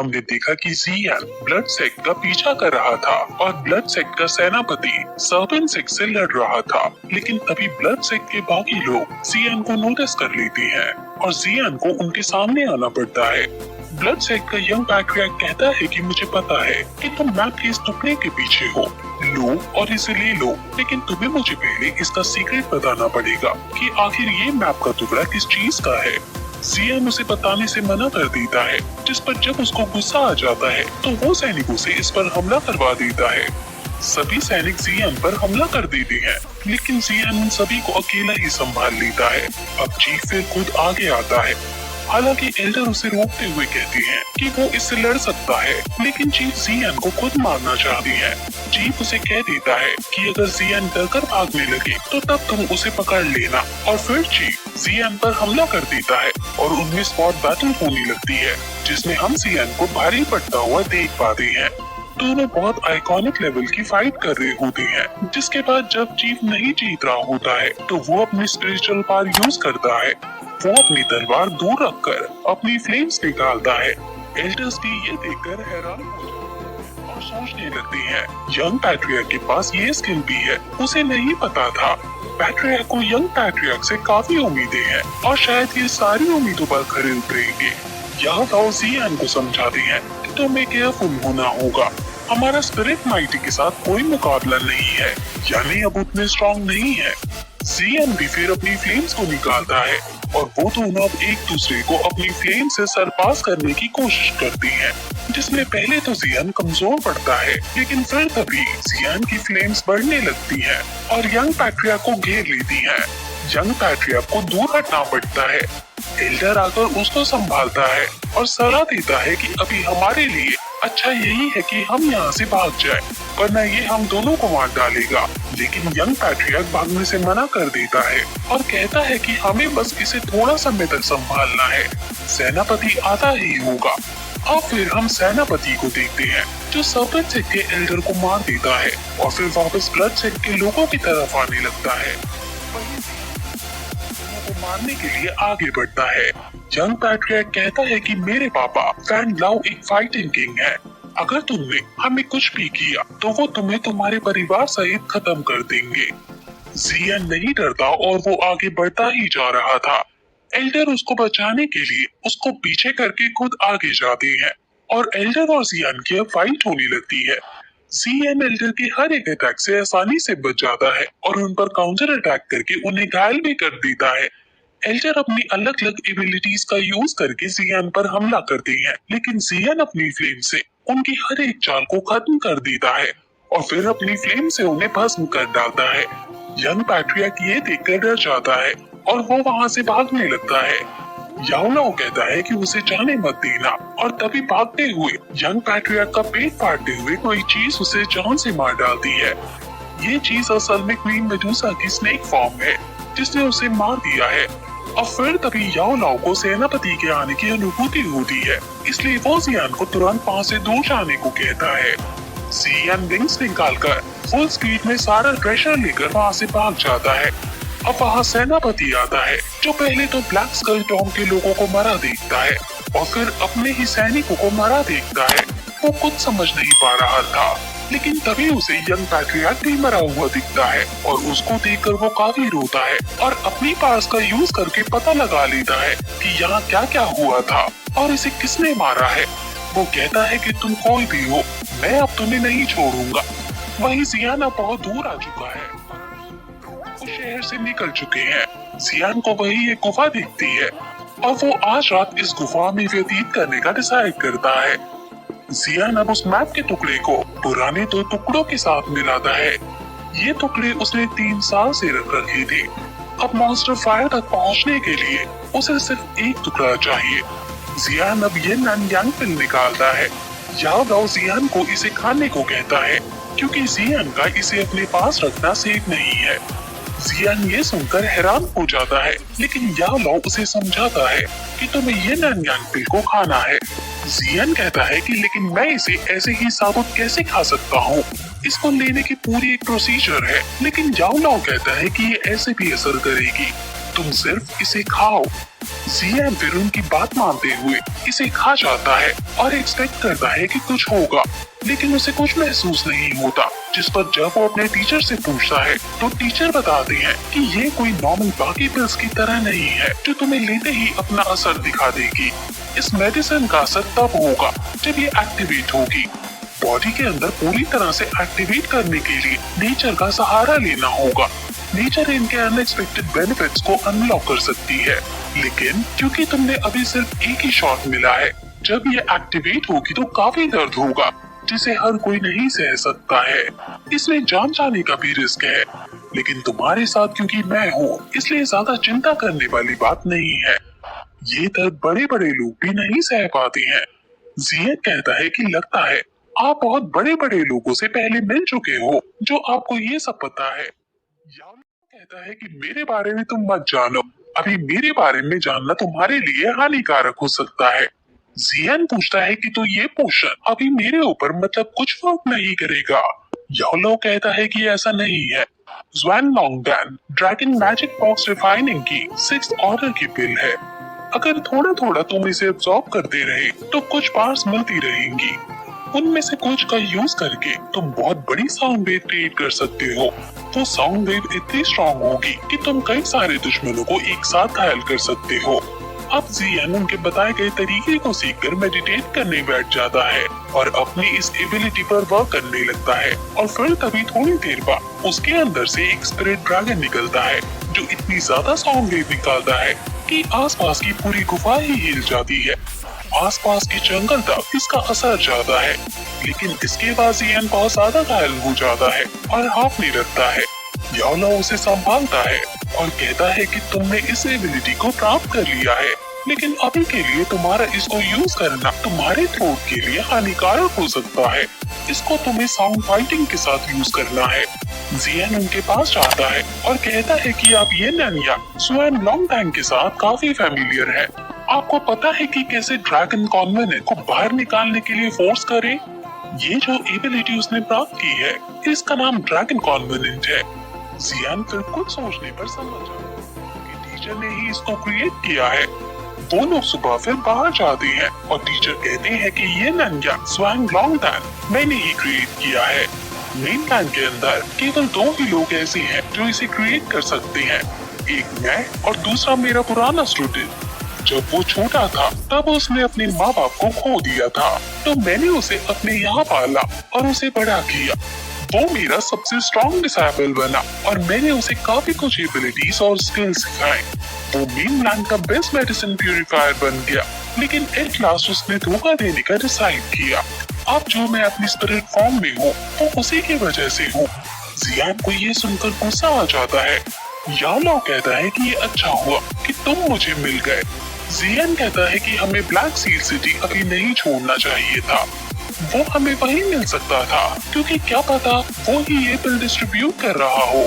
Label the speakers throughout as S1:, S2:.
S1: हमने देखा कि जियान ब्लड सेक्ट का पीछा कर रहा था और ब्लड सेक्ट का सेनापति सर्पेंट सेक्ट से लड़ रहा था। लेकिन तभी ब्लड सेक्ट के बाकी लोग जियान को नोटिस कर लेते हैं और जियान को उनके सामने आना पड़ता है। ब्लड सेक्ट का यंग पैट्रियार्क कहता है कि मुझे पता है कि तुम मैप के इस टुकड़े के पीछे हो, लो और इसे ले लो, लेकिन तुम्हें मुझे पहले इसका सीक्रेट बताना पड़ेगा कि आखिर ये मैप का टुकड़ा किस चीज का है। जियान उसे बताने से मना कर देता है, जिस पर जब उसको गुस्सा आ जाता है तो वो सैनिकों से इस पर हमला करवा देता है। सभी सैनिक जियान पर हमला कर देते हैं, लेकिन जियान उन सभी को अकेला ही संभाल लेता है। अब चीफ फिर खुद आगे आता है। हालांकि एल्डर उसे रोकते हुए कहती हैं कि वो इससे लड़ सकता है, लेकिन चीफ जियान को खुद मारना चाहती है। चीफ उसे कह देता है कि अगर जियान डरकर भागने लगे तो तब तुम उसे पकड़ लेना, और फिर चीफ जियान पर हमला कर देता है और उनमें स्पॉट बैटल होने लगती है, जिसमें हम जियान को भारी पड़ता हुआ देख पाते हैं। दोनों बहुत आइकॉनिक लेवल की फाइट कर रहे होते हैं, जिसके बाद जब चीफ नहीं जीत रहा होता है तो वो अपनी स्पिरिचुअल पावर यूज करता है। वो अपनी तलवार दूर रखकर अपनी फ्लेम्स निकालता है। एल्डर्स भी ये देखकर हैरान हो जाते हैं और सोचने लगते हैं यंग पैट्रियार्क के पास ये स्किल भी है, उसे नहीं पता था। पैट्रियार्क को यंग पैट्रियार्क से काफी उम्मीदें हैं और शायद ये सारी उम्मीदों पर खरे उतरेंगे। यहाँ ताओ जियान को समझाते हैं कि तुम्हें केयरफुल होना होगा, हमारा स्पिरिट माइटी के साथ कोई मुकाबला नहीं है, यानी अब उतने स्ट्रॉन्ग नहीं है। जियान भी फिर अपनी फ्लेम्स को निकालता है और वो दोनों अब एक दूसरे को अपनी फ्लेम से सरपास करने की कोशिश करती हैं, जिसमें पहले तो जियान कमजोर पड़ता है, लेकिन फिर तभी जियान की फ्लेम्स बढ़ने लगती हैं और यंग पैट्रियार्क को घेर लेती हैं। यंग पैट्रियार्क को दूर हटना पड़ता है। एल्डर आकर उसको संभालता है और सलाह देता है कि अभी हमारे लिए अच्छा यही है कि हम यहाँ से भाग जाएं, वरना ये हम दोनों को मार डालेगा। लेकिन यंग पैट्रियार्क भागने से मना कर देता है और कहता है कि हमें बस इसे थोड़ा समय तक संभालना है, सेनापति आता ही होगा। अब फिर हम सेनापति को देखते हैं जो सर्पेंट सेक्ट के एल्डर को मार देता है और फिर वापस ब्लड सेक्ट के लोगों की तरफ आने लगता है। को मारने के लिए आगे बढ़ता है। यंग पैट्रियार्क कहता है कि मेरे पापा फैन लाओ एक फाइटिंग किंग है, अगर तुमने हमें कुछ भी किया तो वो तुम्हें तुम्हारे परिवार सहित खत्म कर देंगे। जियान नहीं डरता और वो आगे बढ़ता ही जा रहा था। एल्डर उसको बचाने के लिए उसको पीछे करके खुद आगे जाते हैं और एल्डर और जियान की अब फाइट होने लगती है। जियान एल्डर के हर एक अटैक से आसानी से बच जाता है और उन पर काउंटर अटैक करके उन्हें घायल भी कर देता है। एल्डर अपनी अलग अलग एबिलिटीज का यूज करके जियान पर हमला करते हैं, लेकिन जियान अपनी फ्लेम से उनकी हर एक चाल को खत्म कर देता है और फिर अपनी फ्लेम से उन्हें भस्म कर डालता है। यंग पैट्रियार्क ये देखकर डर जाता है और वो वहाँ से भागने लगता है। याओलाओ कहता है कि उसे जाने मत देना और तभी भागते हुए यंग पैट्रियार्क का पेट फाड़ते हुए कोई चीज उसे जान से मार डालती है। ये चीज असल में क्वीन मेडुसा की स्नेक फॉर्म है, जिसने उसे मार दिया है। और फिर तभी याओलाओ को सेनापति के आने की अनुभूति होती है, इसलिए वो जियान को तुरंत वहाँ से दूर जाने को कहता है। जियान विंग्स निकालकर फुल स्पीड में सारा ट्रेजर लेकर वहाँ से भाग जाता है। अब वहाँ सेनापति आता है, जो पहले तो ब्लैक स्कल टॉम के लोगों को मरा देखता है और फिर अपने ही सैनिकों को मरा देखता है। वो कुछ समझ नहीं पा रहा था, लेकिन तभी उसे यंग पैट्रियार्क भी मरा हुआ दिखता है और उसको देखकर वो काफी रोता है और अपनी पास का यूज करके पता लगा लेता है कि यहाँ क्या क्या हुआ था और इसे किसने मारा है। वो कहता है कि तुम कोई भी हो, मैं अब तुम्हें नहीं छोड़ूंगा। वहीं जियान अब बहुत दूर आ चुका है, वो शहर से निकल चुके हैं। जियान को वही एक गुफा दिखती है और वो आज रात इस गुफा में व्यतीत करने का डिसाइड करता है। जियान अब उस मैप के टुकड़े को पुराने 2 टुकड़ों के साथ मिलाता है। ये टुकड़े उसने 3 साल से रख रखे थे। अब मॉन्स्टर फायर तक पहुंचने के लिए उसे सिर्फ एक टुकड़ा चाहिए। जियान अब ये ननयांग पिल निकालता है। याओलाओ जियान को इसे खाने को कहता है, क्योंकि जियान का इसे अपने पास रखना सेफ नहीं है। जियान ये सुनकर हैरान हो जाता है, लेकिन याओलाओ उसे समझाता है कि तुम्हें ये ननयांग पिल को खाना है। जियान कहता है कि लेकिन मैं इसे ऐसे ही साबुत कैसे खा सकता हूँ, इसको लेने की पूरी एक प्रोसीजर है। लेकिन याओलाओ कहता है कि ये ऐसे भी असर करेगी, तुम सिर्फ इसे खाओ। जियान फिर उनकी बात मानते हुए इसे खा जाता है और एक्सपेक्ट करता है कि कुछ होगा, लेकिन उसे कुछ महसूस नहीं होता। जिस पर जब वो अपने टीचर से पूछता है तो टीचर बताते हैं कि ये कोई नॉर्मल बाकी पिल्स की तरह नहीं है जो तुम्हें लेते ही अपना असर दिखा देगी। इस मेडिसिन का असर तब होगा जब ये एक्टिवेट होगी। बॉडी के अंदर पूरी तरह से एक्टिवेट करने के लिए नेचर का सहारा लेना होगा। नेचर इनके अनएक्सपेक्टेड बेनिफिट्स को अनलॉक कर सकती है, लेकिन क्योंकि तुमने अभी सिर्फ एक ही शॉट मिला है, जब ये एक्टिवेट होगी तो काफी दर्द होगा जिसे हर कोई नहीं सह सकता है। इसमें जान जाने का भी रिस्क है, लेकिन तुम्हारे साथ क्योंकि मैं हूँ इसलिए ज्यादा चिंता करने वाली बात नहीं है। ये दर्द बड़े बड़े लोग भी नहीं सह पाते हैं। जियन कहता है कि लगता है आप बहुत बड़े बड़े लोगों से पहले मिल चुके हो जो आपको ये सब पता है। याओ कहता है कि मेरे बारे में तुम मत जानो, अभी मेरे बारे में जानना तुम्हारे लिए हानिकारक हो सकता है। जियन पूछता है कि तो ये पोशन अभी मेरे ऊपर मतलब कुछ फर्क नहीं करेगा। याओ कहता है कि ऐसा नहीं है। ज़ुआनलॉन्गडान ड्रैगन मैजिक बॉक्स रिफाइनिंग की 6th ऑर्डर की पिल है। अगर थोड़ा थोड़ा तुम इसे एब्जॉर्ब करते रहे तो कुछ पार्ट्स मिलती रहेंगी। उनमें से कुछ का यूज करके तुम बहुत बड़ी साउंड वेव क्रिएट कर सकते हो। वो साउंड वेव इतनी स्ट्रॉन्ग होगी कि तुम कई सारे दुश्मनों को एक साथ घायल कर सकते हो। अब जियन उनके बताए गए तरीके को सीखकर मेडिटेट करने बैठ जाता है और अपनी इस एबिलिटी पर वर्क करने लगता है। और फिर तभी थोड़ी देर बाद उसके अंदर से एक स्पिरिट ड्रैगन निकलता है जो इतनी ज्यादा साउंड वेव निकालता है कि आसपास की पूरी गुफा ही हिल जाती है। आसपास के जंगल तक इसका असर जाता है, लेकिन इसके बाद जियन बहुत ज्यादा घायल हो जाता है और हांफने लगता है। याओ उसे संभालता है और कहता है कि तुमने इस एबिलिटी को प्राप्त कर लिया है, लेकिन अभी के लिए तुम्हारा इसको यूज करना तुम्हारे थ्रोट के लिए हानिकारक हो सकता है। इसको तुम्हें साउंड फाइटिंग के साथ यूज करना है। जियन उनके पास जाता है और कहता है कि आप ये ननिया ज़ुआनलॉन्गडान के साथ काफी फैमिलियर है। आपको पता है कि कैसे ड्रैगन कॉन्वेनेंट को बाहर निकालने के लिए फोर्स करें? ये जो एबिलिटी उसने प्राप्त की है इसका नाम ड्रैगन कॉन्वेनेंट है। जियन फिर कुछ सोचने पर समझ जाता है कि टीचर ने ही इसको क्रिएट किया है। वो लोग सुबह फिर बाहर जाते हैं और टीचर कहते हैं कि ये ननिया ज़ुआनलॉन्गडान मैंने ही क्रिएट किया है। मेनलैंड के अंदर केवल 2 ही लोग ऐसे हैं जो इसे क्रिएट कर सकते हैं, एक मैं और दूसरा मेरा पुराना स्टूडेंट। जब वो छोटा था तब उसने अपने माँ बाप को खो दिया था, तो मैंने उसे अपने यहाँ पाला और उसे बड़ा किया। वो मेरा सबसे स्ट्रॉन्ग डिसाइपल बना और मैंने उसे काफी कुछ एबिलिटीज और स्किल्स सिखाए। वो मेनलैंड का बेस्ट मेडिसिन प्यूरिफायर बन गया, लेकिन एट लास्ट उसने धोखा देने का डिसाइड किया। अब जो मैं अपनी स्पिरिट फॉर्म में हूँ वो उसी की वजह से हूँ। जियान को ये सुनकर गुस्सा आ जाता है। याओ कहता है कि ये अच्छा हुआ कि तुम मुझे मिल गए। जियन कहता है कि हमें ब्लैक सील सिटी अभी नहीं छोड़ना चाहिए था, वो हमें वहीं मिल सकता था, क्योंकि क्या पता वो ही ये पिल डिस्ट्रीब्यूट कर रहा हो।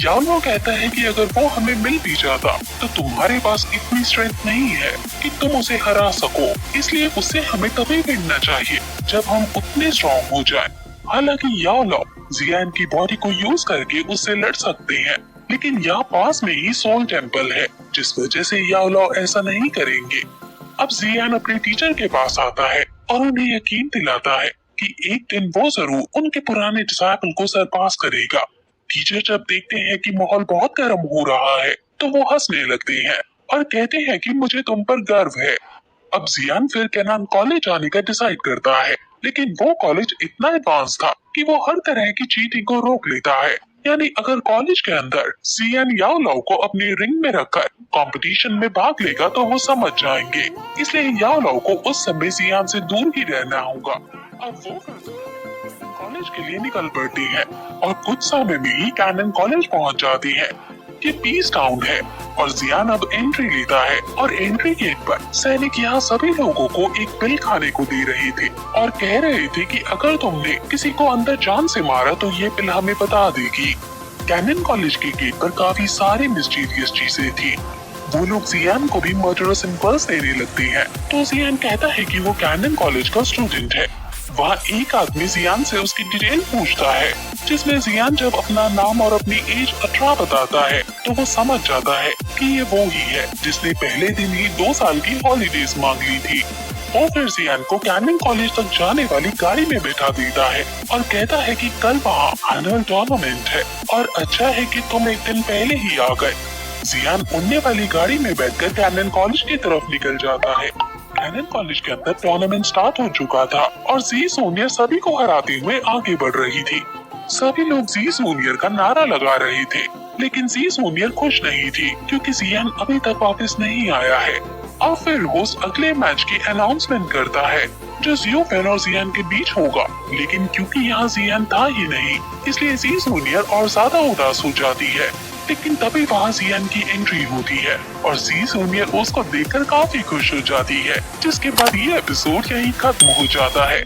S1: याओ कहता है कि अगर वो हमें मिल भी जाता तो तुम्हारे पास इतनी स्ट्रेंथ नहीं है कि तुम उसे हरा सको, इसलिए उसे हमें तभी मिलना चाहिए जब हम उतने स्ट्रॉन्ग हो जाएं। हालांकि याओ जियन की बॉडी को यूज करके उससे लड़ सकते हैं, लेकिन यहाँ पास में ही सोल टेम्पल है, जिस वजह से याओ ऐसा नहीं करेंगे। अब जियन अपने टीचर के पास आता है और उन्हें यकीन दिलाता है कि एक दिन वो जरूर उनके पुराने डिसाइपल को सरपास करेगा। टीचर जब देखते हैं कि माहौल बहुत गर्म हो रहा है तो वो हंसने लगते हैं और कहते हैं कि मुझे तुम पर गर्व है। अब जियन फिर केनान कॉलेज जाने का डिसाइड करता है, लेकिन वो कॉलेज इतना एडवांस था कि वो हर तरह की चीटिंग को रोक लेता है। यानी अगर कॉलेज के अंदर जियन याओ को अपने रिंग में रखकर कंपटीशन में भाग लेगा तो वो समझ जाएंगे, इसलिए याओ को उस समय जियन से दूर ही रहना होगा। अब वो कॉलेज के लिए निकल पड़ती है और कुछ समय में ही कैनन कॉलेज पहुंच जाती है। ये पीस टाउन है और जियन अब एंट्री लेता है और एंट्री गेट पर सैनिक यहाँ सभी लोगों को एक पिल खाने को दे रहे थे और कह रहे थे कि अगर तुमने किसी को अंदर जान से मारा तो ये पिल हमें बता देगी। कैनन कॉलेज के गेट पर काफी सारी मिस्टीरियस चीजें थी। वो लोग जियन को भी मर्डरस इम्पल्स देने लगते हैं, तो जियन कहता है कि वो कैनन कॉलेज का स्टूडेंट है। वहाँ एक आदमी जियन से उसकी डिटेल पूछता है, जिसमें जियन जब अपना नाम और अपनी एज 18 बताता है तो वो समझ जाता है क्योंकि ये वो ही है जिसने पहले दिन ही 2 साल की हॉलीडेज मांग ली थी। वो फिर जियान को कैनन कॉलेज तक जाने वाली गाड़ी में बैठा देता है और कहता है कि कल वहाँ एनुअल टूर्नामेंट है और अच्छा है कि तुम एक दिन पहले ही आ गए। जियान उड़ने वाली गाड़ी में बैठकर कैनन कॉलेज की तरफ निकल जाता है। कैनन कॉलेज के अंदर टूर्नामेंट स्टार्ट हो चुका था और जी जूनियर सभी को हराते हुए आगे बढ़ रही थी। सभी लोग जी जूनियर का नारा लगा रहे थे, लेकिन जी जूनियर खुश नहीं थी क्योंकि जियान अभी तक वापस नहीं आया है। और फिर होस्ट अगले मैच की अनाउंसमेंट करता है जो जियोफेन और जियान के बीच होगा, लेकिन क्योंकि यहाँ जियान था ही नहीं इसलिए जी जूनियर और ज्यादा उदास हो जाती है। लेकिन तभी वहाँ जियान की एंट्री होती है और जी जूनियर उसको देखकर काफी खुश हो जाती है, जिसके बाद ये एपिसोड यहीं खत्म हो जाता है।